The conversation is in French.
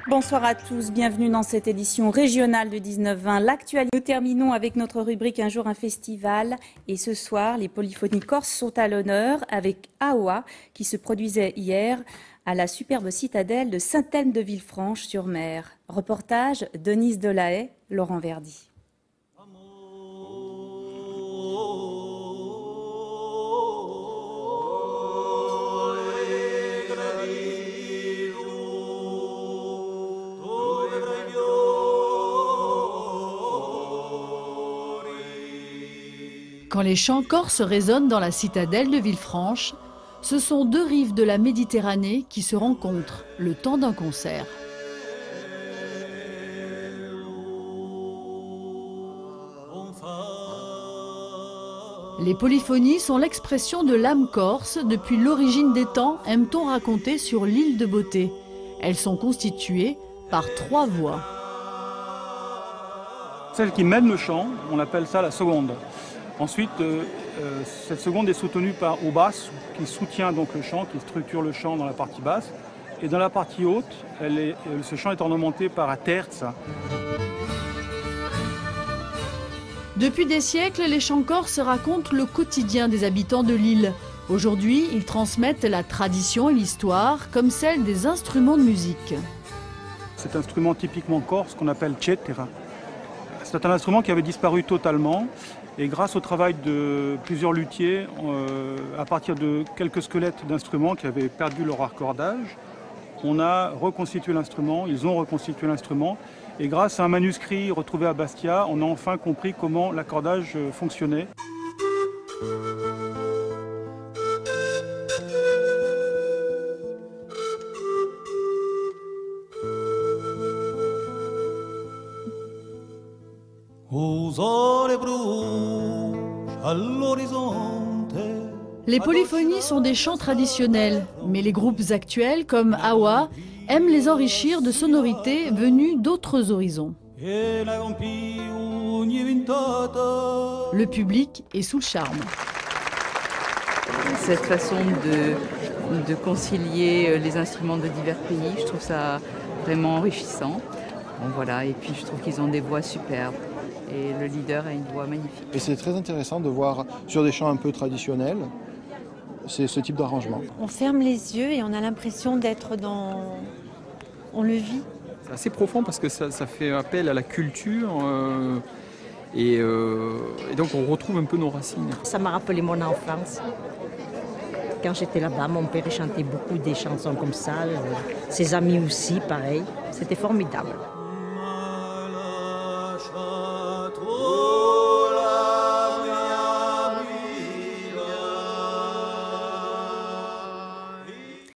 Bonsoir à tous, bienvenue dans cette édition régionale de 19-20. L'actualité, nous terminons avec notre rubrique Un jour un festival. Et ce soir, les polyphonies corses sont à l'honneur avec Awa qui se produisait hier à la superbe citadelle de Saint-Elme-de-Villefranche-sur-Mer. Reportage Denise Delahaye, Laurent Verdi. Quand les chants corses résonnent dans la citadelle de Villefranche, ce sont deux rives de la Méditerranée qui se rencontrent le temps d'un concert. Les polyphonies sont l'expression de l'âme corse. Depuis l'origine des temps, aime-t-on raconter sur l'île de Beauté. Elles sont constituées par 3 voix. Celle qui mène le chant, on appelle ça la seconde. Ensuite, cette seconde est soutenue par au basse, qui soutient donc le chant, qui structure le chant dans la partie basse. Et dans la partie haute, ce chant est ornementé par la terza. Depuis des siècles, les chants corses racontent le quotidien des habitants de l'île. Aujourd'hui, ils transmettent la tradition et l'histoire, comme celle des instruments de musique. Cet instrument typiquement corse qu'on appelle cetera. C'est un instrument qui avait disparu totalement. Et grâce au travail de plusieurs luthiers, à partir de quelques squelettes d'instruments qui avaient perdu leur raccordage, on a reconstitué l'instrument, ils ont reconstitué l'instrument. Et grâce à un manuscrit retrouvé à Bastia, on a enfin compris comment l'accordage fonctionnait. Les polyphonies sont des chants traditionnels, mais les groupes actuels, comme Awa, aiment les enrichir de sonorités venues d'autres horizons. Le public est sous le charme. Cette façon de concilier les instruments de divers pays, je trouve ça vraiment enrichissant. Bon, voilà. Et puis je trouve qu'ils ont des voix superbes. Et le leader a une voix magnifique. Et c'est très intéressant de voir sur des chants un peu traditionnels, c'est ce type d'arrangement. On ferme les yeux et on a l'impression d'être dans... On le vit. C'est assez profond parce que ça fait appel à la culture et donc on retrouve un peu nos racines. Ça m'a rappelé mon enfance. Quand j'étais là-bas, mon père chantait beaucoup des chansons comme ça. Ses amis aussi, pareil. C'était formidable.